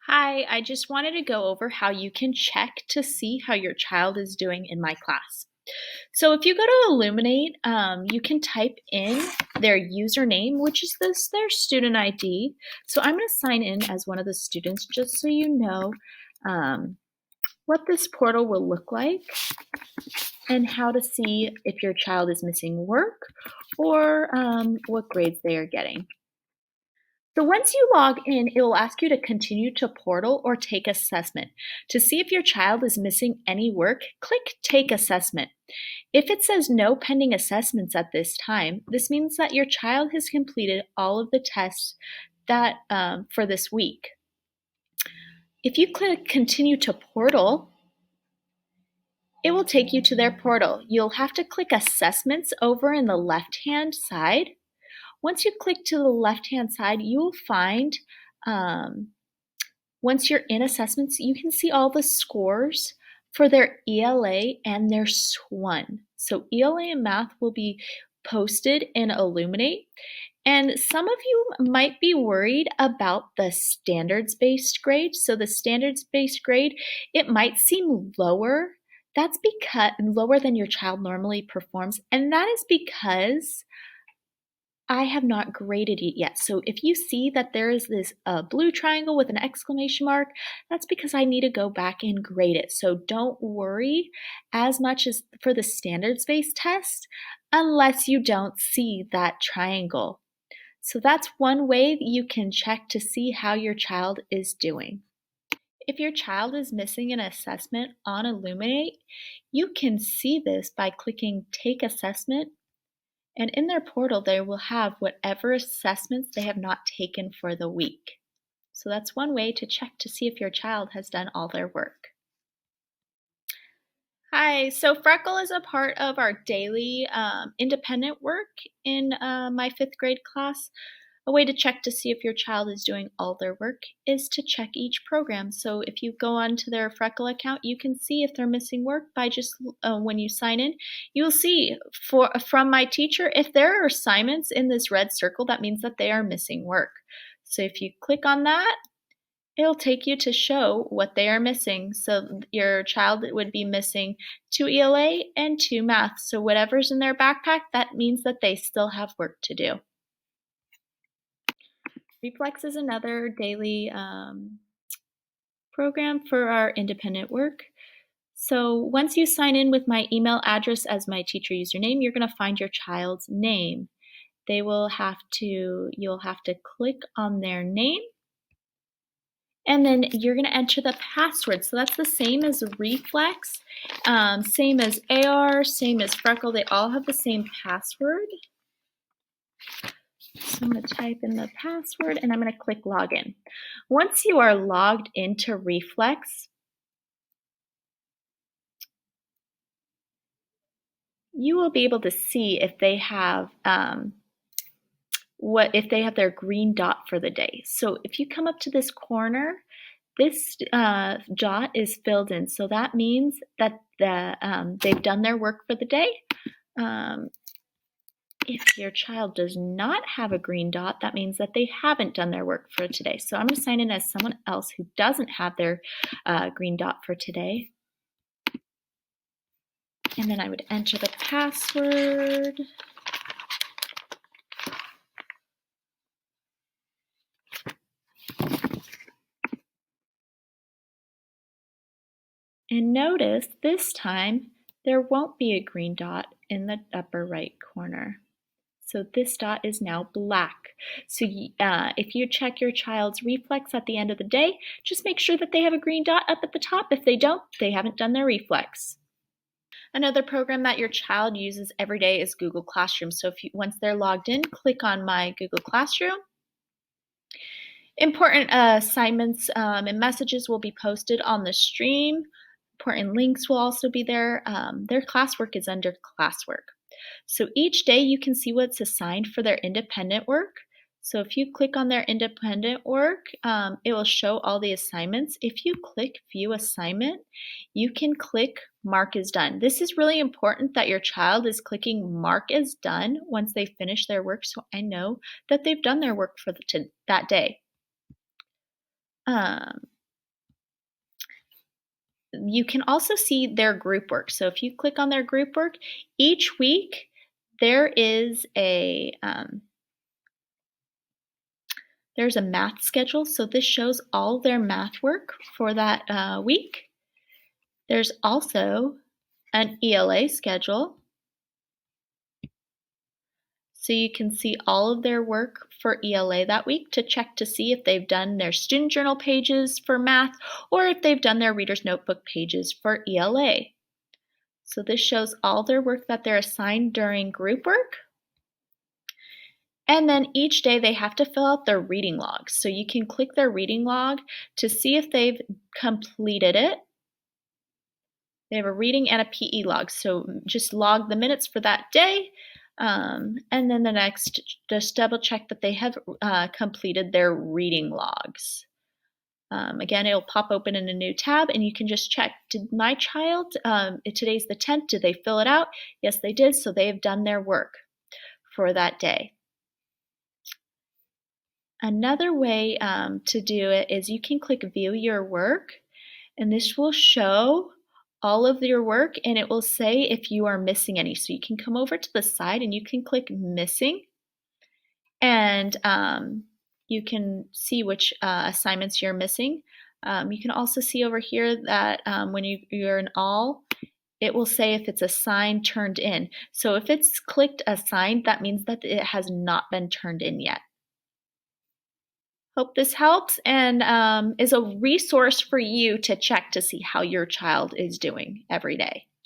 Hi, I just wanted to go over how you can check to see how your child is doing in my class. So if you go to Illuminate, you can type in their username, which is their student ID. So I'm going to sign in as one of the students just so you know um, what this portal will look like and how to see if your child is missing work or what grades they are getting. So once you log in, it will ask you to continue to portal or take assessment. To see if your child is missing any work, click take assessment. If it says no pending assessments at this time, this means that your child has completed all of the tests that for this week. If you click continue to portal, it will take you to their portal. You'll have to click assessments over in the left-hand side. Once you click to the left-hand side, you will find once you're in assessments, you can see all the scores for their ELA and their SWON. So ELA and math will be posted in Illuminate. And some of you might be worried about the standards-based grade. So the standards-based grade, it might seem lower. That's because lower than your child normally performs. And that is because I have not graded it yet. So if you see that there is this blue triangle with an exclamation mark, that's because I need to go back and grade it. So don't worry as much as for the standards-based test unless you don't see that triangle. So that's one way that you can check to see how your child is doing. If your child is missing an assessment on Illuminate, you can see this by clicking Take Assessment. And in their portal, they will have whatever assessments they have not taken for the week. So that's one way to check to see if your child has done all their work. Hi, so Freckle is a part of our daily independent work in my 5th grade class. A way to check to see if your child is doing all their work is to check each program. So if you go onto their Freckle account, you can see if they're missing work by just when you sign in. You'll see from my teacher, if there are assignments in this red circle, that means that they are missing work. So if you click on that, it'll take you to show what they are missing. So your child would be missing 2 ELA and 2 math. So whatever's in their backpack, that means that they still have work to do. Reflex is another daily program for our independent work. So once you sign in with my email address as my teacher username, you're going to find your child's name. You'll have to click on their name, and then you're going to enter the password. So that's the same as Reflex, same as AR, same as Freckle. They all have the same password. So I'm going to type in the password and I'm going to click login. Once you are logged into Reflex, you will be able to see if they have if they have their green dot for the day. So if you come up to this corner, this dot is filled in. So that means that they've done their work for the day. If your child does not have a green dot, that means that they haven't done their work for today. So I'm going to sign in as someone else who doesn't have their green dot for today. And then I would enter the password. And notice this time there won't be a green dot in the upper right corner. So this dot is now black. So if you check your child's reflex at the end of the day, just make sure that they have a green dot up at the top. If they don't, they haven't done their reflex. Another program that your child uses every day is Google Classroom. So once they're logged in, click on My Google Classroom. Important assignments and messages will be posted on the stream. Important links will also be there. Their classwork is under classwork. So each day you can see what's assigned for their independent work. So if you click on their independent work, it will show all the assignments. If you click View Assignment, you can click Mark as Done. This is really important that your child is clicking Mark as Done once they finish their work, so I know that they've done their work for that day. you can also see their group work. So if you click on their group work, each week there is there's a math schedule. So this shows all their math work for that week. There's also an ELA schedule. So you can see all of their work for ELA that week to check to see if they've done their student journal pages for math or if they've done their reader's notebook pages for ELA. So this shows all their work that they're assigned during group work. And then each day they have to fill out their reading log. So you can click their reading log to see if they've completed it. They have a reading and a PE log. So just log the minutes for that day. And then the next, just double check that they have completed their reading logs. Again, it'll pop open in a new tab and you can just check, did my child, today's the 10th, did they fill it out? Yes, they did, so they have done their work for that day. Another way to do it is you can click view your work, and this will show all of your work and it will say if you are missing any. So you can come over to the side and you can click missing, and you can see which assignments you're missing. You can also see over here that when you're in all, it will say if it's assigned, turned in. So if it's clicked assigned, that means that it has not been turned in yet. Hope this helps and is a resource for you to check to see how your child is doing every day.